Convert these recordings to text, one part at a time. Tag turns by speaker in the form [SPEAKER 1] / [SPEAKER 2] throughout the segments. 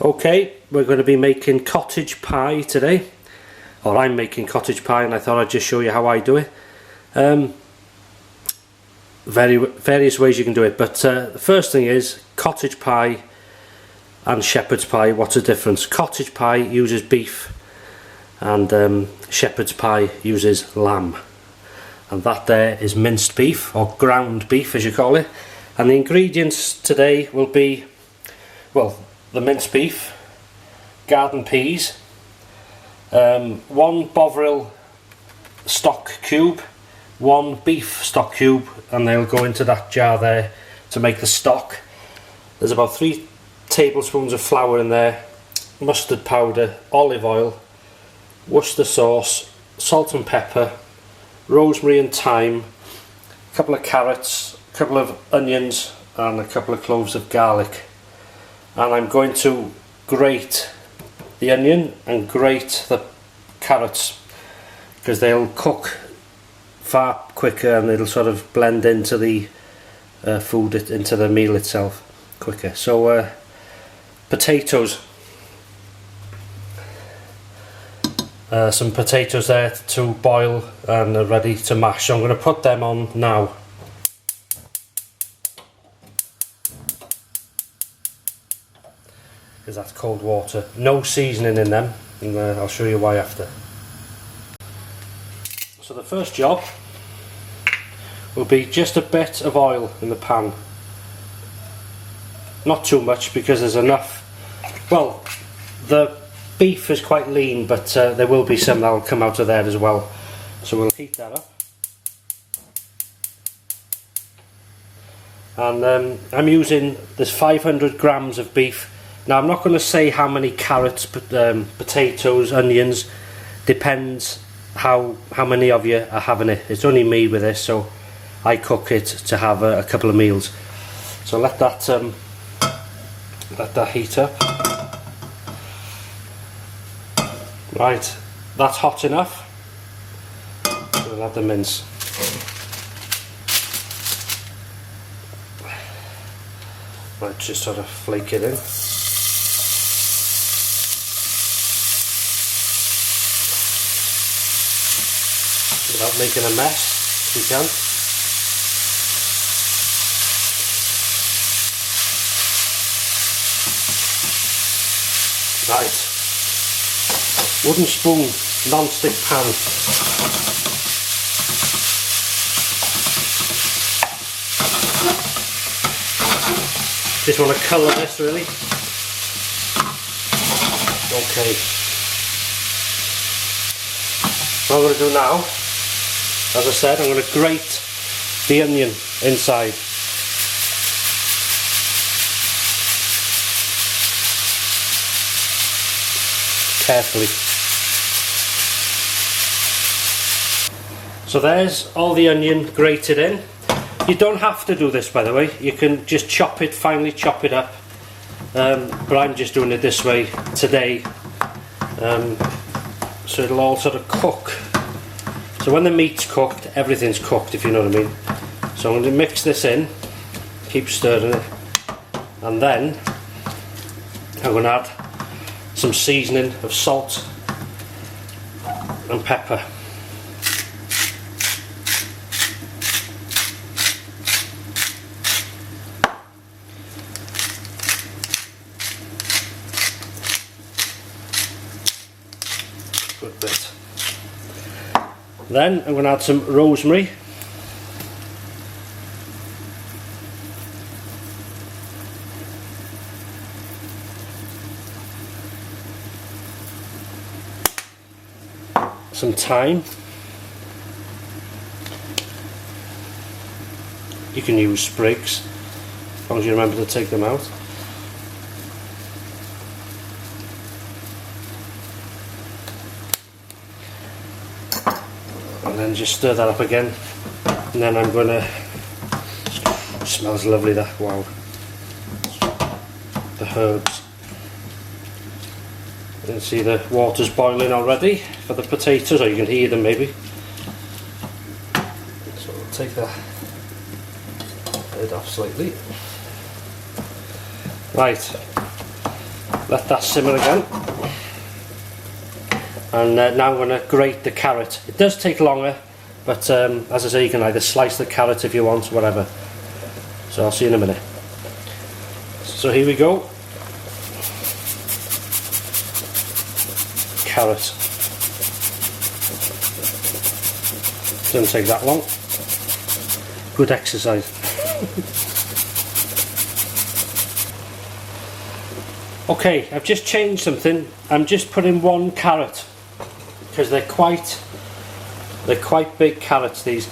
[SPEAKER 1] Okay, we're going to be making cottage pie today, or I'm making cottage pie, and I thought I'd just show you how I do it. Various ways you can do it, but the first thing is cottage pie and shepherd's pie. What's the difference? Cottage pie uses beef and shepherd's pie uses lamb, and that there is minced beef, or ground beef as you call it. And the ingredients today will be, well, the minced beef, garden peas, 1 Bovril stock cube, 1 beef stock cube, and they'll go into that jar there to make the stock. There's about 3 tablespoons of flour in there, mustard powder, olive oil, Worcester sauce, salt and pepper, rosemary and thyme, a couple of carrots, a couple of onions, and a couple of cloves of garlic. And I'm going to grate the onion and grate the carrots because they'll cook far quicker and it'll sort of blend into the food, into the meal itself quicker. So potatoes, some potatoes there to boil and ready to mash. So I'm going to put them on now. Because that's cold water. No seasoning in them, and I'll show you why after. So the first job will be just a bit of oil in the pan. Not too much because there's enough. Well, the beef is quite lean, but there will be some that will come out of there as well. So we'll heat that up. And I'm using this 500 grams of beef. Now I'm not going to say how many carrots, potatoes, onions. Depends how many of you are having it. It's only me with this, so I cook it to have a couple of meals. So let that heat up. Right, that's hot enough. We'll add the mince. Right, just sort of flake it in. Without making a mess, if you can. Right, wooden spoon, non-stick pan. Just want to colour this really. Okay. What I'm going to do now, as I said, I'm going to grate the onion inside. Carefully. So there's all the onion grated in. You don't have to do this, by the way. You can just chop it, finely chop it up. But I'm just doing it this way today. So it'll all sort of cook. So when the meat's cooked, everything's cooked, if you know what I mean. So I'm going to mix this in, keep stirring it, and then I'm going to add some seasoning of salt and pepper. Good bit. Then I'm going to add some rosemary. Some thyme. You can use sprigs, as long as you remember to take them out. And then just stir that up again, and then I'm going to, smells lovely that, wow, the herbs. You can see the water's boiling already for the potatoes, or you can hear them maybe. So we'll take the lid off slightly. Right, Let that simmer again. And now I'm going to grate the carrot. It does take longer, but as I say, you can either slice the carrot if you want, whatever. So I'll see you in a minute. So here we go. Carrot. Doesn't take that long. Good exercise. Okay, I've just changed something. I'm just putting one carrot because they're quite big carrots, these.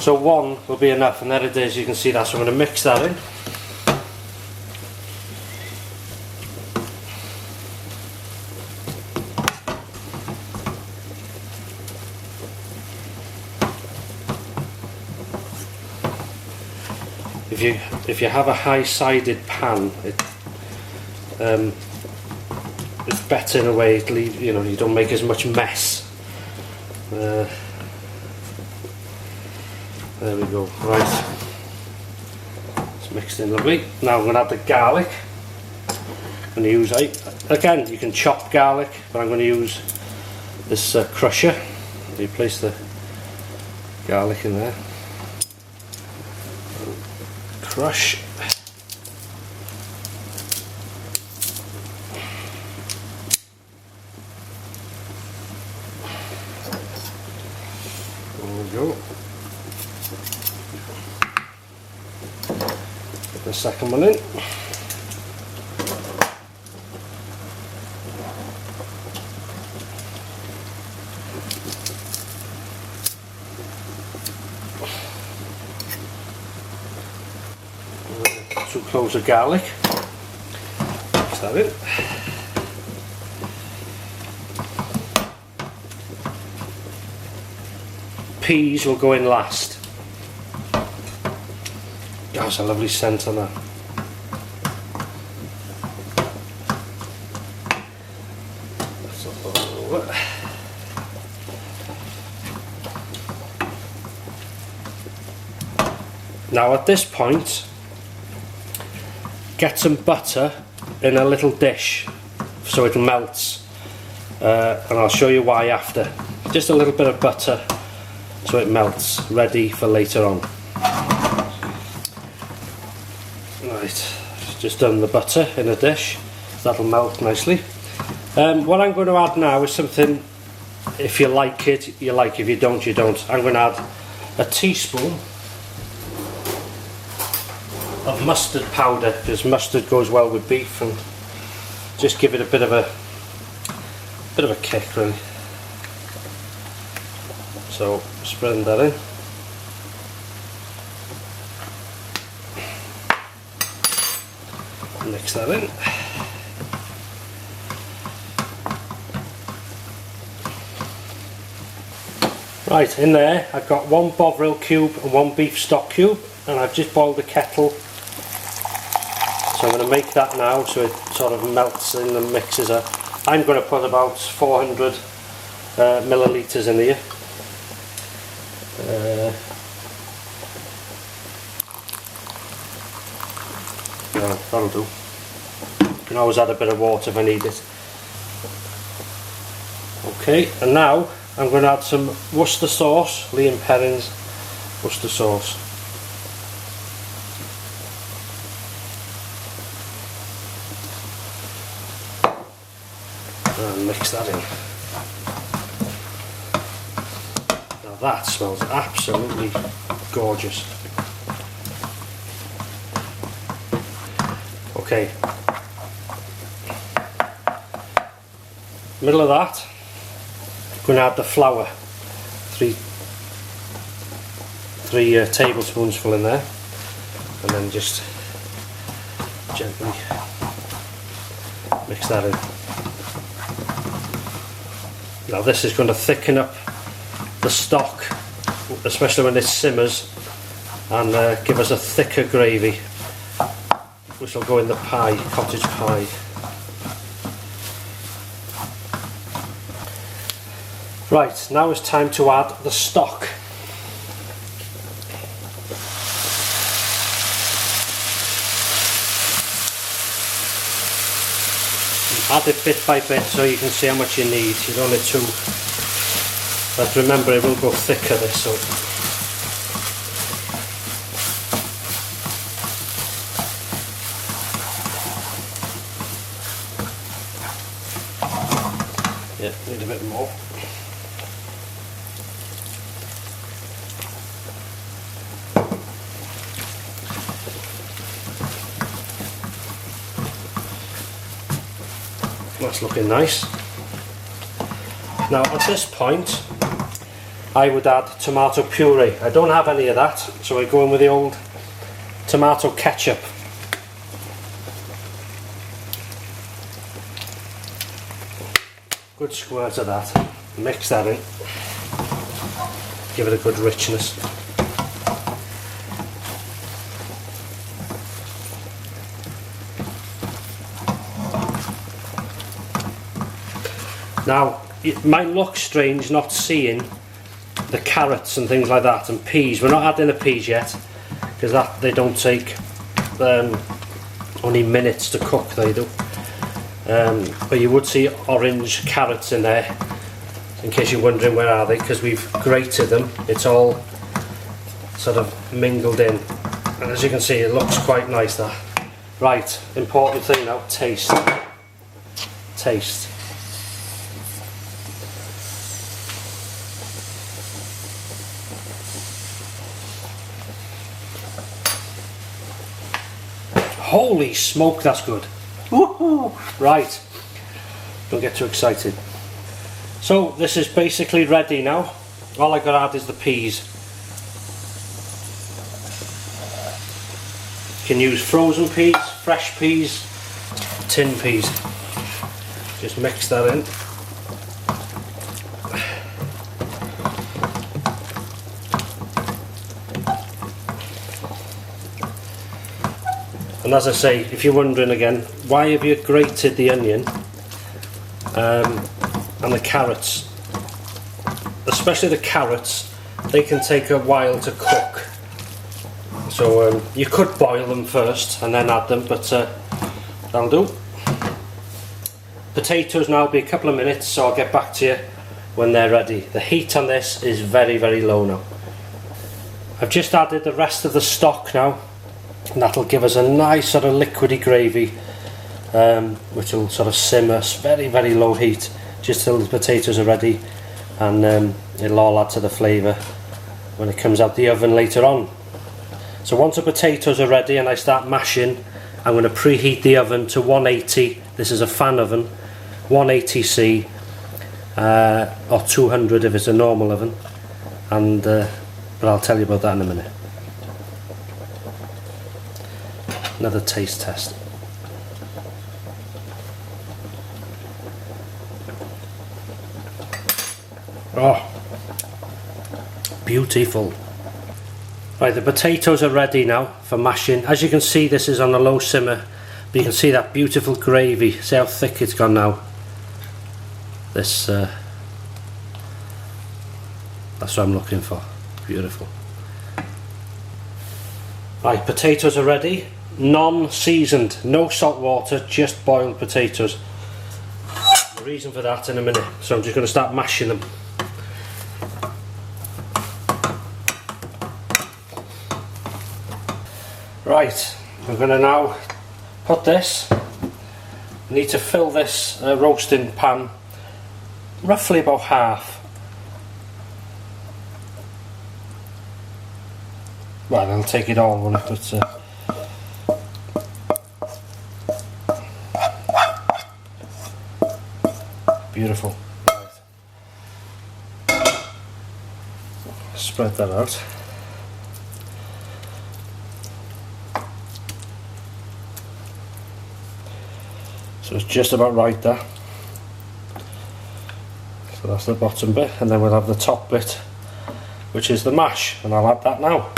[SPEAKER 1] So one will be enough, and there it is. You can see that. So I'm going to mix that in. If you have a high-sided pan, it's better in a way. You know, you don't make as much mess. There we go. Right, it's mixed in lovely. Now I'm going to add the garlic. I'm going to use, again, you can chop garlic, but I'm going to use this crusher. You place the garlic in there. Crush. There we go. Put the second one in. Two cloves of garlic. Mix that in. Peas will go in last. That's a lovely scent on that. Now at this point, get some butter in a little dish so it melts, and I'll show you why after. Just a little bit of butter so it melts, ready for later on. Right, just done the butter in a dish, that'll melt nicely. What I'm going to add now is something, if you like it, you like. If you don't, you don't. I'm going to add a teaspoon of mustard powder, because mustard goes well with beef, and just give it a bit of a kick, really. So spread that in. Mix that in. Right, in there I've got one Bovril cube and one beef stock cube, and I've just boiled the kettle. So I'm going to make that now so it sort of melts in and mixes up. I'm going to put about 400 millilitres in here. Yeah, that'll do. You can always add a bit of water if I need it. Okay, and now I'm going to add some Worcester sauce, Liam Perrin's Worcester sauce. And mix that in. Now that smells absolutely gorgeous. Okay. Middle of that, I'm going to add the flour. Three tablespoons full in there, and then just gently mix that in. Now this is going to thicken up the stock, especially when it simmers, and give us a thicker gravy, which will go in the pie, cottage pie. Right, now it's time to add the stock. Add it bit by bit so you can see how much you need. You don't need too, but remember it will go thicker this, so yeah, need a bit more. That's looking nice. Now at this point I would add tomato puree. I don't have any of that, so I go in with the old tomato ketchup. Good squirt of that. Mix that in. Give it a good richness. Now, it might look strange not seeing the carrots and things like that, and peas. We're not adding the peas yet, because that they don't take only minutes to cook, they do. But you would see orange carrots in there, in case you're wondering where are they, because we've grated them. It's all sort of mingled in, and as you can see it looks quite nice that. Right, important thing now, taste. Taste. Holy smoke, that's good. Woohoo! Right, don't get too excited. So this is basically ready now. All I got to add is the peas. You can use frozen peas, fresh peas, tin peas. Just mix that in. And as I say, if you're wondering again, why have you grated the onion and the carrots? Especially the carrots, they can take a while to cook. So you could boil them first and then add them, but that'll do. Potatoes now will be a couple of minutes, so I'll get back to you when they're ready. The heat on this is very, very low now. I've just added the rest of the stock now. And that'll give us a nice sort of liquidy gravy, which will sort of simmer very, very low heat just till the potatoes are ready, and it'll all add to the flavour when it comes out the oven later on. So once the potatoes are ready and I start mashing, I'm going to preheat the oven to 180. This is a fan oven, 180C or 200 if it's a normal oven, and but I'll tell you about that in a minute. Another taste test. Oh, beautiful. Right, the potatoes are ready now for mashing. As you can see, this is on a low simmer, but you can see that beautiful gravy. See how thick it's gone now. This that's what I'm looking for. Beautiful. Right, potatoes are ready. Non-seasoned, no salt water, just boiled potatoes. The reason for that in a minute, so I'm just going to start mashing them. Right, I'm going to now put this, I need to fill this roasting pan roughly about half. Well, I'll take it all, won't it? But, beautiful. Spread that out. So it's just about right there. So that's the bottom bit, and then we'll have the top bit, which is the mash, and I'll add that now.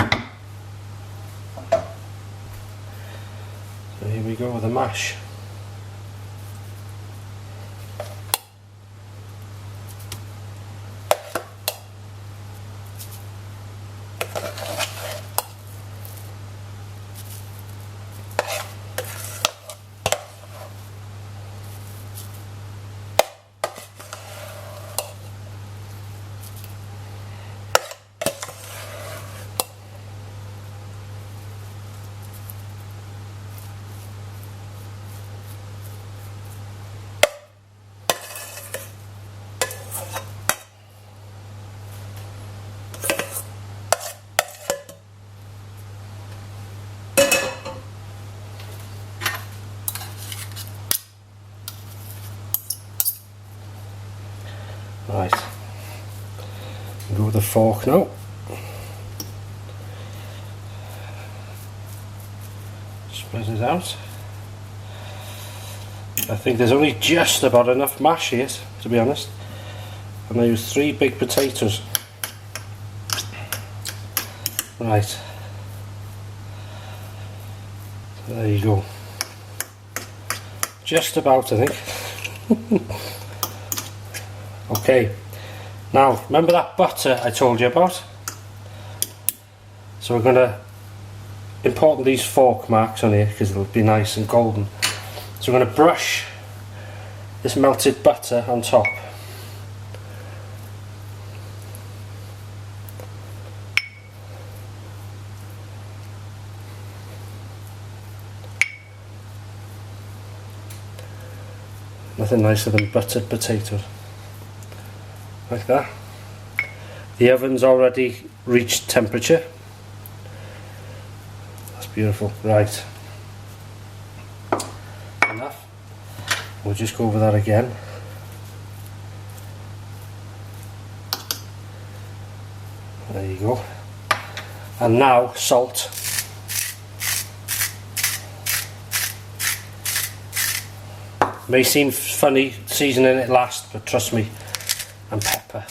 [SPEAKER 1] So here we go with the mash. Right, go with the fork now. Spread it out. I think there's only just about enough mash here, to be honest. And I use 3 big potatoes. Right. There you go. Just about, I think. Okay. Now, remember that butter I told you about? So we're going to import these fork marks on here because it'll be nice and golden. So we're going to brush this melted butter on top. Nothing nicer than buttered potatoes. Like that. The oven's already reached temperature. That's beautiful. Right. Enough. We'll just go over that again. There you go. And now salt. May seem funny seasoning it last, but trust me. And pepper.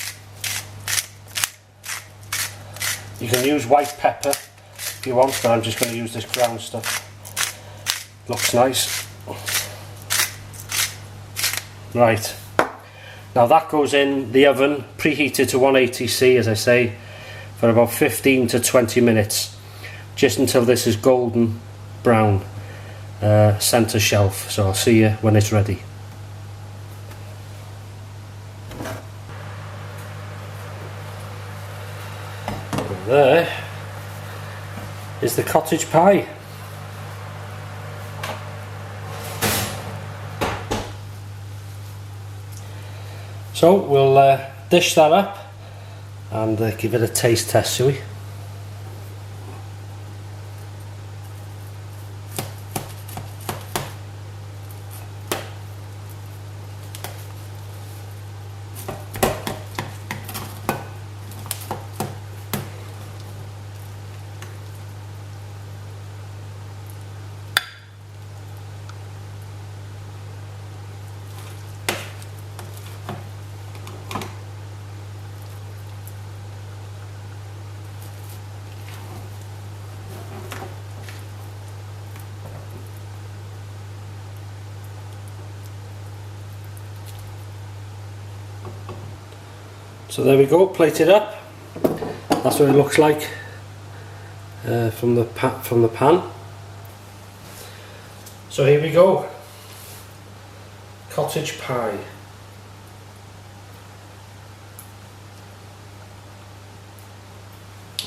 [SPEAKER 1] You can use white pepper if you want, but I'm just going to use this ground stuff. Looks nice. Right. Now that goes in the oven, preheated to 180°, as I say, for about 15 to 20 minutes, just until this is golden brown. Centre shelf, so I'll see you when it's ready. And there is the cottage pie. So we'll dish that up and give it a taste test, shall we? So there we go, plated up. That's what it looks like from the pan. So here we go, cottage pie.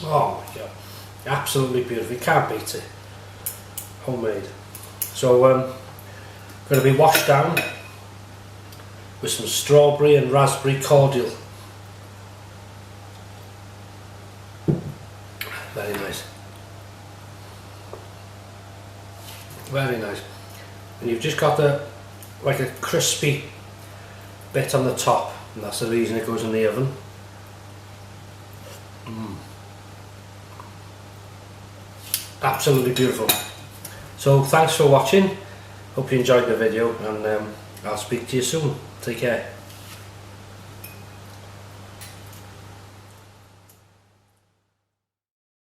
[SPEAKER 1] Oh my god, absolutely beautiful. You can't beat it. Homemade. So going to be washed down with some strawberry and raspberry cordial. Very nice. Very nice. And you've just got like a crispy bit on the top, and that's the reason it goes in the oven. Absolutely beautiful. So thanks for watching. Hope you enjoyed the video, and I'll speak to you soon. Take care.